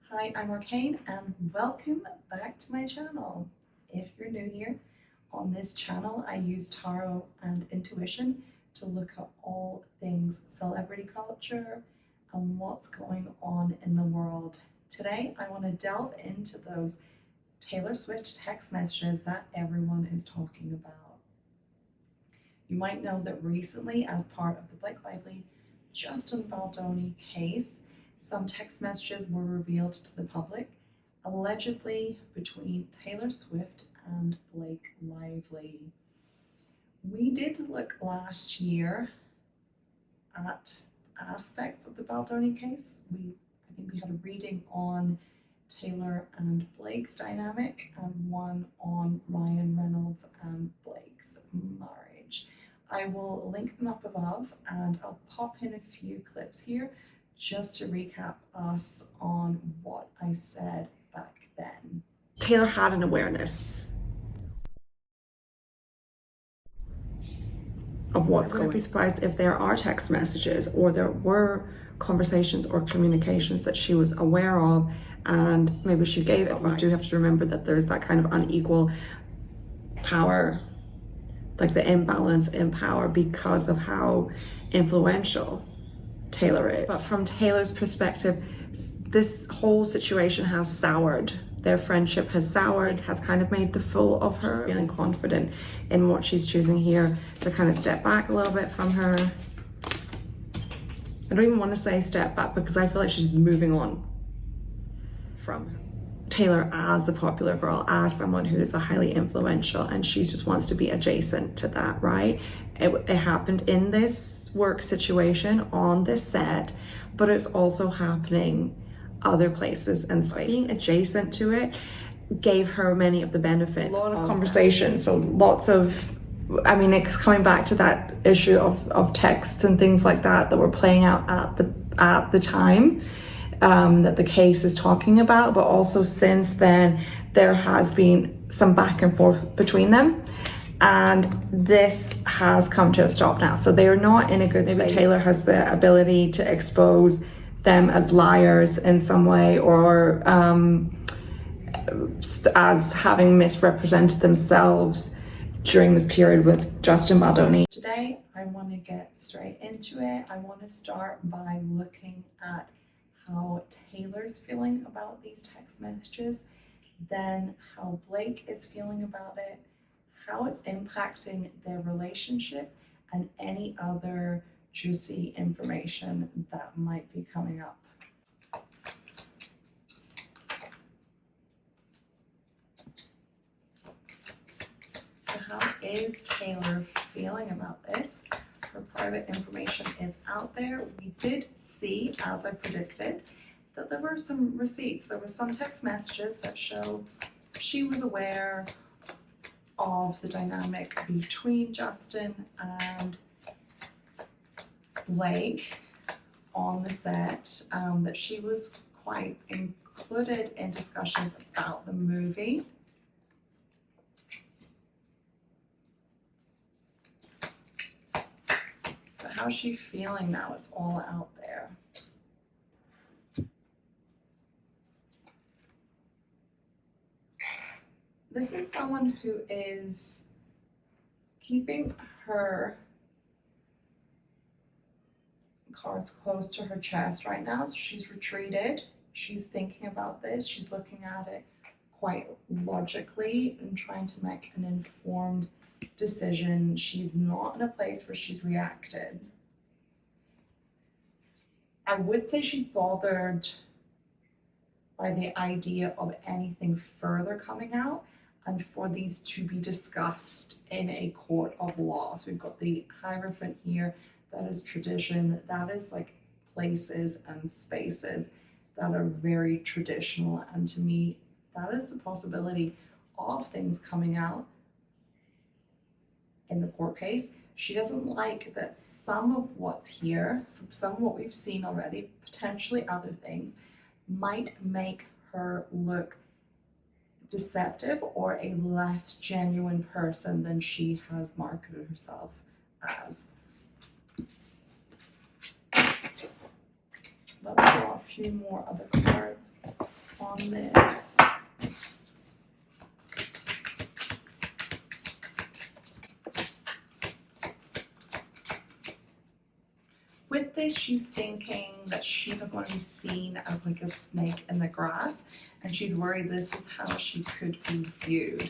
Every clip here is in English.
Hi, I'm Arcane and welcome back to my channel. If you're new here, on this channel I use tarot and intuition to look at all things celebrity culture and what's going on in the world. Today I want to delve into those Taylor Swift text messages that everyone is talking about. You might know that recently, as part of the Blake Lively Justin Baldoni case, some text messages were revealed to the public, allegedly between Taylor Swift and Blake Lively. We did look last year at aspects of the Baldoni case. I think we had a reading on Taylor and Blake's dynamic and one on Ryan Reynolds and Blake's marriage. I will link them up above and I'll pop in a few clips here just to recap us on what I said back then. Taylor had an awareness of what's going on. I'd be surprised if there are text messages or there were conversations or communications that she was aware of and maybe she gave it. We do have to remember that there's that kind of unequal power, like the imbalance in power because of how influential Taylor is. But from Taylor's perspective, this whole situation has soured. Their friendship has soured, has kind of made the fool of her. She's feeling confident in what she's choosing here to kind of step back a little bit from her. I don't even want to say step back because I feel like she's moving on from Taylor as the popular girl, as someone who is a highly influential, and she just wants to be adjacent to that, right? It happened in this work situation on this set, but it's also happening other places and spaces. Being adjacent to it gave her many of the benefits. A lot of conversations, so lots of, I mean, it's coming back to that issue of texts and things like that that were playing out at the time that the case is talking about, but also since then there has been some back and forth between them. And this has come to a stop now. So they are not in a good space. Maybe Taylor has the ability to expose them as liars in some way, or as having misrepresented themselves during this period with Justin Baldoni. Today, I want to get straight into it. I want to start by looking at how Taylor's feeling about these text messages, then how Blake is feeling about it, how it's impacting their relationship, and any other juicy information that might be coming up. So how is Taylor feeling about this? Her private information is out there. We did see, as I predicted, that there were some receipts. There were some text messages that show she was aware of the dynamic between Justin and Blake on the set, that she was quite included in discussions about the movie. But how's she feeling now? It's all out there. This is someone who is keeping her cards close to her chest right now. So she's retreated. She's thinking about this. She's looking at it quite logically and trying to make an informed decision. She's not in a place where she's reacted. I would say she's bothered by the idea of anything further coming out and for these to be discussed in a court of law. So we've got the Hierophant here. That is tradition. That is like places and spaces that are very traditional. And to me, that is the possibility of things coming out in the court case. She doesn't like that some of what's here, some of what we've seen already, potentially other things, might make her look deceptive or a less genuine person than she has marketed herself as. Let's draw a few more other cards. she's thinking that she doesn't want to be seen as like a snake in the grass, and she's worried this is how she could be viewed.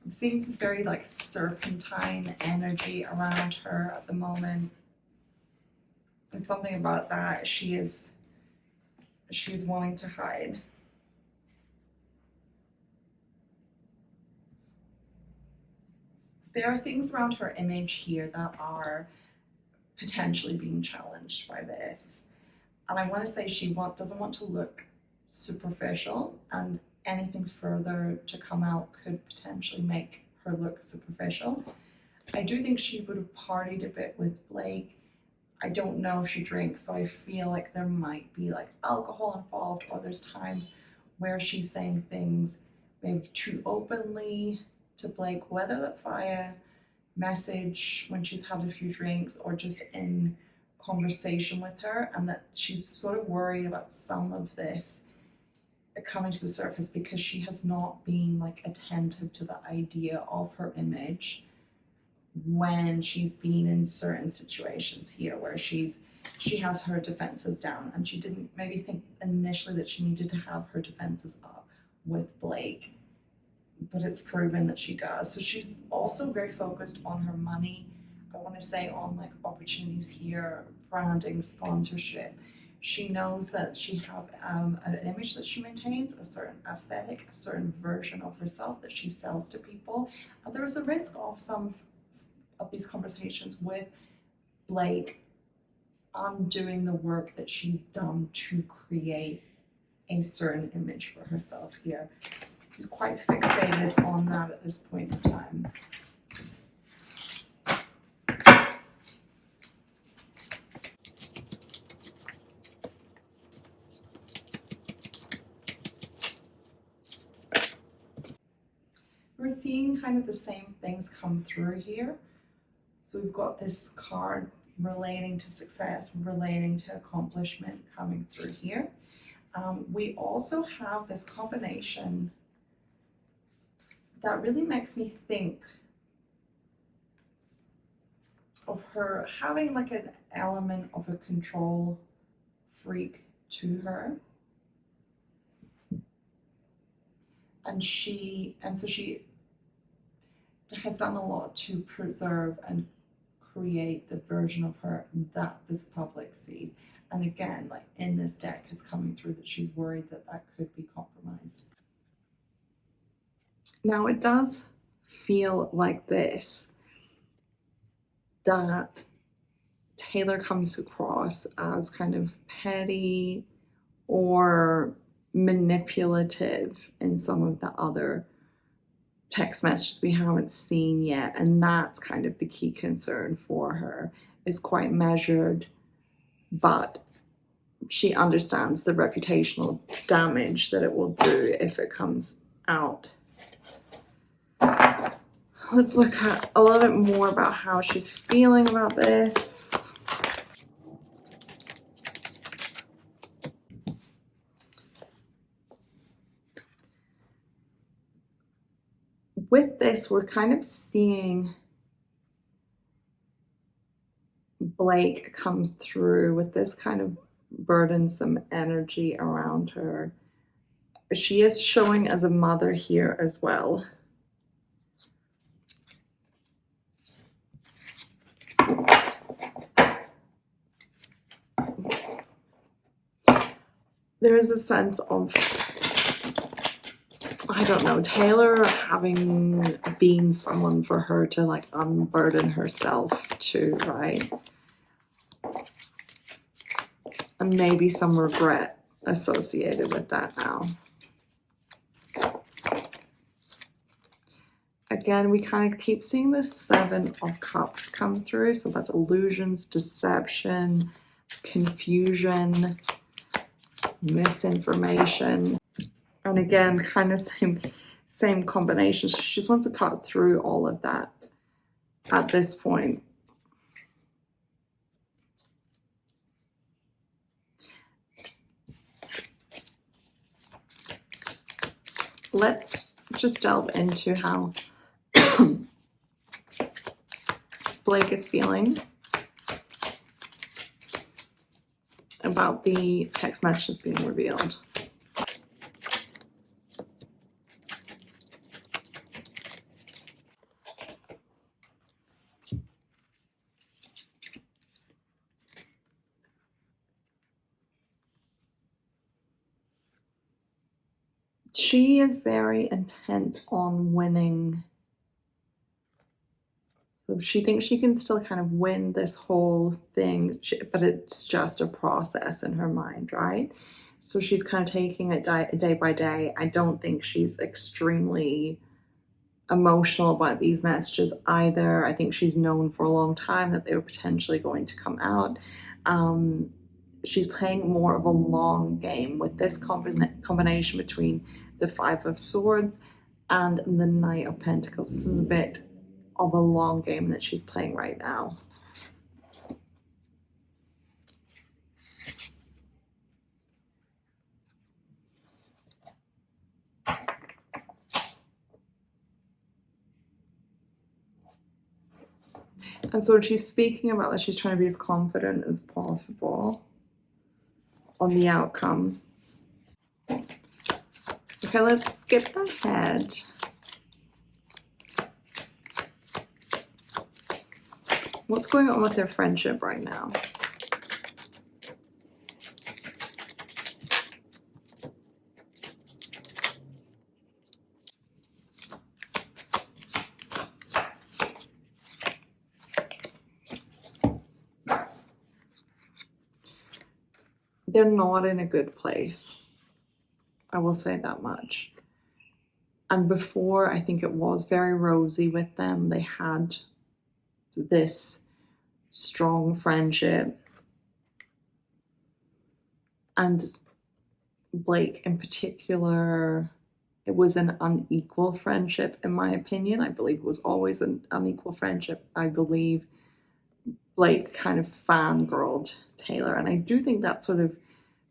I'm seeing this very like serpentine energy around her at the moment. And something about that she's wanting to hide. There are things around her image here that are potentially being challenged by this. And I want to say she doesn't want to look superficial, and anything further to come out could potentially make her look superficial. I do think she would have partied a bit with Blake. I don't know if she drinks, but I feel like there might be like alcohol involved, or there's times where she's saying things maybe too openly to Blake, whether that's via message when she's had a few drinks or just in conversation with her, and that she's sort of worried about some of this coming to the surface because she has not been like attentive to the idea of her image when she's been in certain situations here where she has her defenses down, and she didn't maybe think initially that she needed to have her defenses up with Blake, but it's proven that she does. So she's also very focused on her money. I want to say on like opportunities here, branding, sponsorship. She knows that she has an image that she maintains, a certain aesthetic, a certain version of herself that she sells to people. And there is a risk of some of these conversations with Blake undoing the work that she's done to create a certain image for herself here. She's quite fixated on that at this point in time. We're seeing kind of the same things come through here. So we've got this card relating to success, relating to accomplishment coming through here. We also have this combination that really makes me think of her having like an element of a control freak to her. And so she has done a lot to preserve and create the version of her that this public sees. And again, like in this deck is coming through that she's worried that that could be compromised. Now it does feel like this, that Taylor comes across as kind of petty or manipulative in some of the other text messages we haven't seen yet, and that's kind of the key concern for her, is quite measured, but she understands the reputational damage that it will do if it comes out. Let's look at a little bit more about how she's feeling about this. With this, we're kind of seeing Blake come through with this kind of burdensome energy around her. She is showing as a mother here as well. There is a sense of, I don't know, Taylor having been someone for her to like unburden herself to, right? And maybe some regret associated with that now. Again, we kind of keep seeing the Seven of Cups come through. So that's illusions, deception, confusion, misinformation. And again, kind of same combination. So she just wants to cut through all of that at this point. Let's just delve into how Blake is feeling. about the text messages being revealed. She is very intent on winning. So she thinks she can still kind of win this whole thing, but it's just a process in her mind, right? So she's kind of taking it day by day. I don't think she's extremely emotional about these messages either. I think she's known for a long time that they were potentially going to come out. She's playing more of a long game with this combination between the Five of Swords and the Knight of Pentacles. This is a bit of a long game that she's playing right now. And so she's speaking about that she's trying to be as confident as possible on the outcome. Okay, let's skip ahead. What's going on with their friendship right now? They're not in a good place. I will say that much. And before, I think it was very rosy with them. They had this strong friendship. And Blake in particular, it was an unequal friendship, in my opinion. I believe it was always an unequal friendship. I believe Blake kind of fangirled Taylor. And I do think that sort of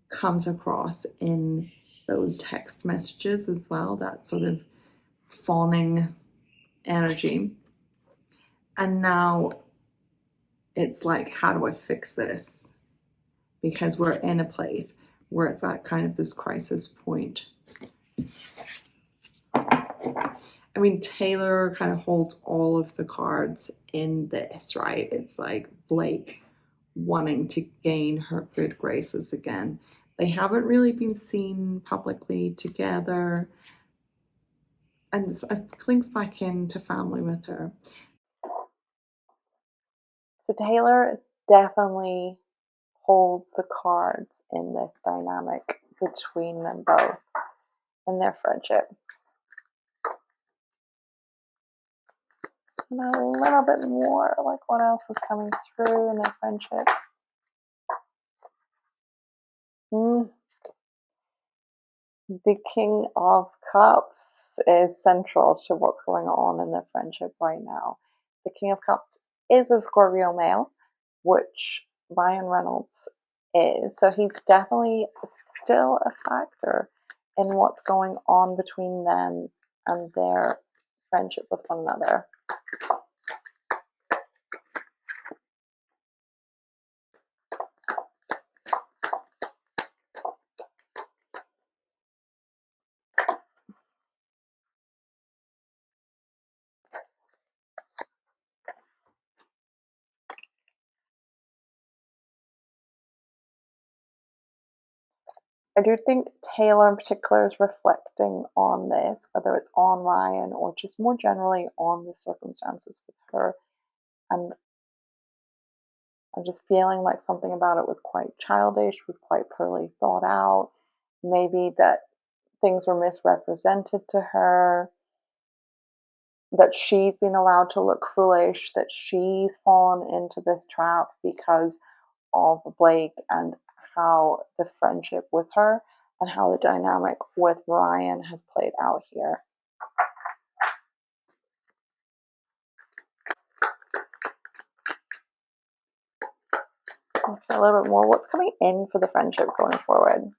comes across in those text messages as well, that sort of fawning energy. And now it's like, how do I fix this? Because we're in a place where it's at kind of this crisis point. I mean, Taylor kind of holds all of the cards in this, right? It's like Blake wanting to gain her good graces again. They haven't really been seen publicly together. And it links back into family with her. So Taylor definitely holds the cards in this dynamic between them both in their friendship. And a little bit more, like what else is coming through in their friendship? The King of Cups is central to what's going on in their friendship right now. The King of Cups is a Scorpio male, which Ryan Reynolds is. So he's definitely still a factor in what's going on between them and their friendship with one another. I do think Taylor in particular is reflecting on this, whether it's on Ryan or just more generally on the circumstances with her. And I'm just feeling like something about it was quite childish, was quite poorly thought out. Maybe that things were misrepresented to her, that she's been allowed to look foolish, that she's fallen into this trap because of Blake and how the friendship with her and how the dynamic with Ryan has played out here. Okay, a little bit more. What's coming in for the friendship going forward?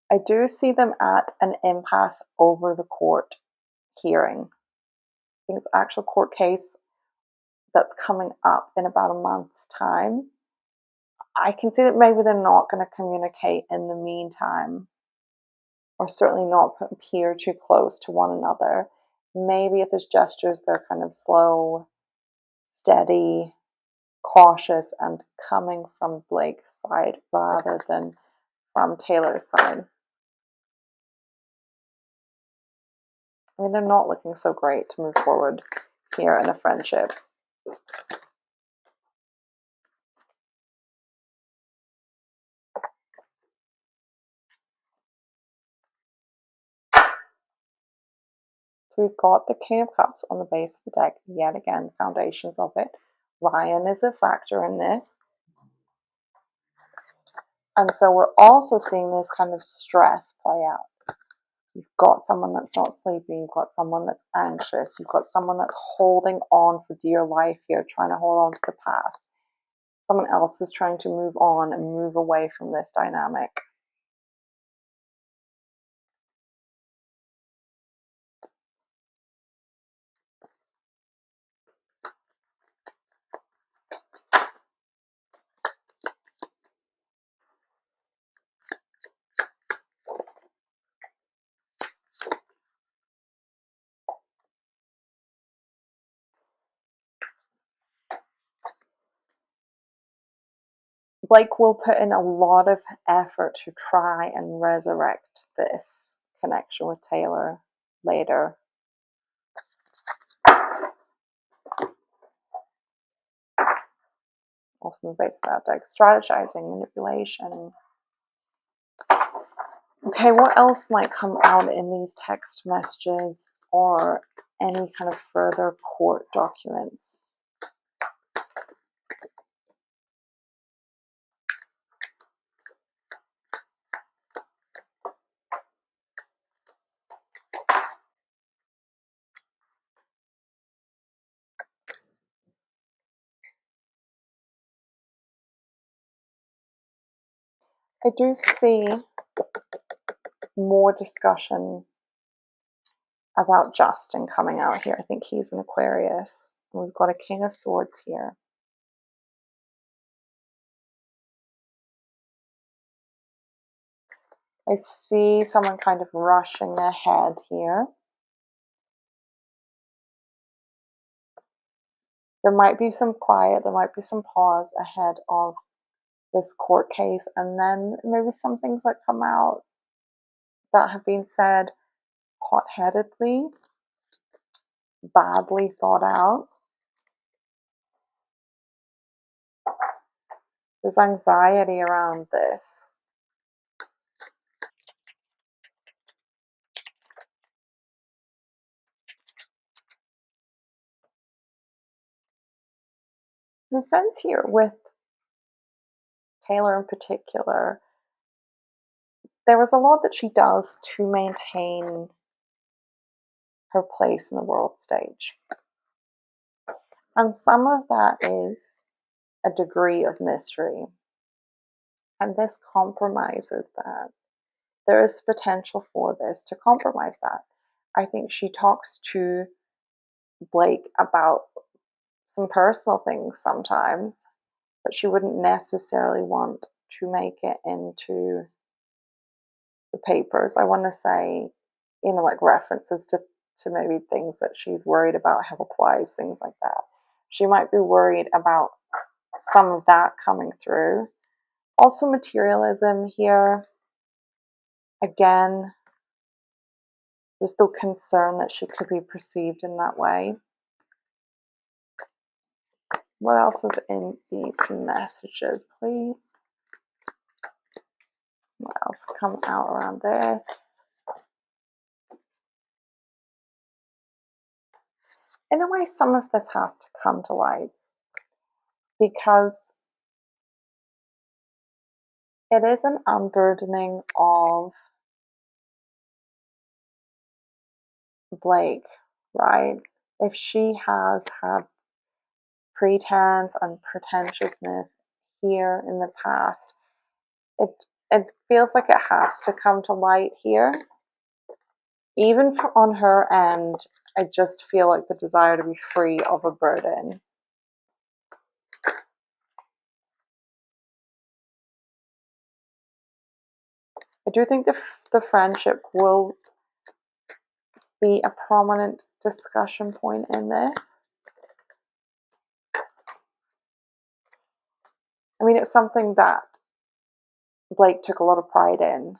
I do see them at an impasse over the court hearing. I think it's an actual court case that's coming up in about a month's time. I can see that maybe they're not going to communicate in the meantime, or certainly not appear too close to one another. Maybe if there's gestures, they're kind of slow, steady, cautious, and coming from Blake's side rather than from Taylor's side. I mean, they're not looking so great to move forward here in a friendship. So we've got the King of Cups on the base of the deck, yet again, foundations of it. Ryan is a factor in this. And so we're also seeing this kind of stress play out. You've got someone that's not sleeping, you've got someone that's anxious, you've got someone that's holding on for dear life here, trying to hold on to the past. Someone else is trying to move on and move away from this dynamic. Blake will put in a lot of effort to try and resurrect this connection with Taylor later. Also on the base of that deck, strategizing, manipulation. Okay, what else might come out in these text messages or any kind of further court documents? I do see more discussion about Justin coming out here. I think he's an Aquarius. And we've got a King of Swords here. I see someone kind of rushing ahead here. There might be some quiet, there might be some pause ahead of this court case, and then maybe some things that come out that have been said hot-headedly, badly thought out. There's anxiety around this. The sense here with Taylor in particular, there was a lot that she does to maintain her place in the world stage. And some of that is a degree of mystery. And this compromises that. There is potential for this to compromise that. I think she talks to Blake about some personal things sometimes that she wouldn't necessarily want to make it into the papers. I want to say, like references to maybe things that she's worried about health-wise, things like that. She might be worried about some of that coming through. Also materialism here. Again, there's the concern that she could be perceived in that way. What else is in these messages, please? What else come out around this? In a way, some of this has to come to light because it is an unburdening of Blake, right? If she has had pretense and pretentiousness here in the past, it feels like it has to come to light here. even on her end, I just feel like the desire to be free of a burden. I do think the friendship will be a prominent discussion point in this. I mean, it's something that Blake took a lot of pride in.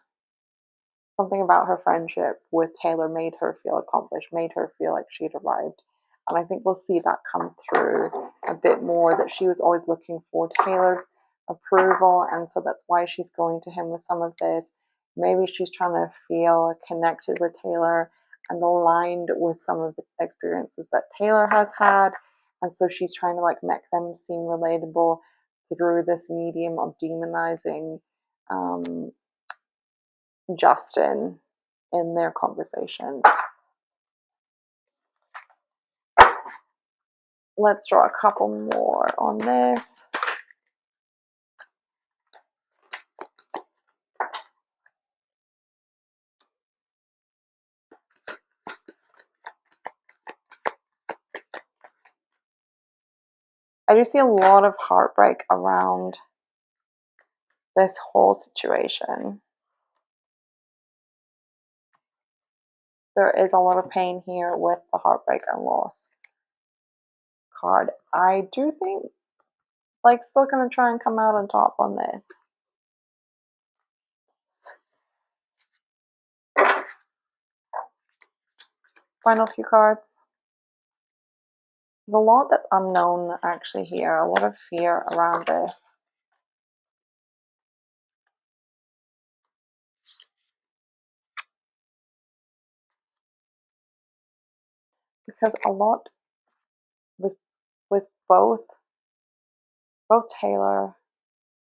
Something about her friendship with Taylor made her feel accomplished, made her feel like she'd arrived. And I think we'll see that come through a bit more, that she was always looking for Taylor's approval, and so that's why she's going to him with some of this. Maybe she's trying to feel connected with Taylor and aligned with some of the experiences that Taylor has had, and so she's trying to like make them seem relatable through this medium of demonizing Justin in their conversations. Let's draw a couple more on this. I do see a lot of heartbreak around this whole situation. There is a lot of pain here with the heartbreak and loss card. I do think Blake's still going to try and come out on top on this. Final few cards. There's a lot that's unknown actually here, a lot of fear around this. Because a lot with both Taylor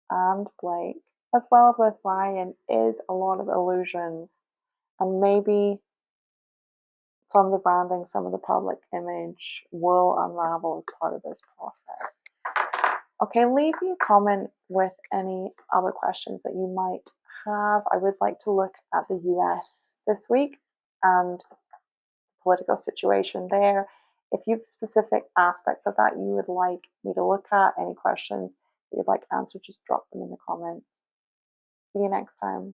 and Blake, as well as with Ryan, is a lot of illusions. And maybe some of the branding, some of the public image will unravel as part of this process. Okay, leave me a comment with any other questions that you might have. I would like to look at the US this week and the political situation there. If you have specific aspects of that you would like me to look at, any questions that you'd like answered, just drop them in the comments. See you next time.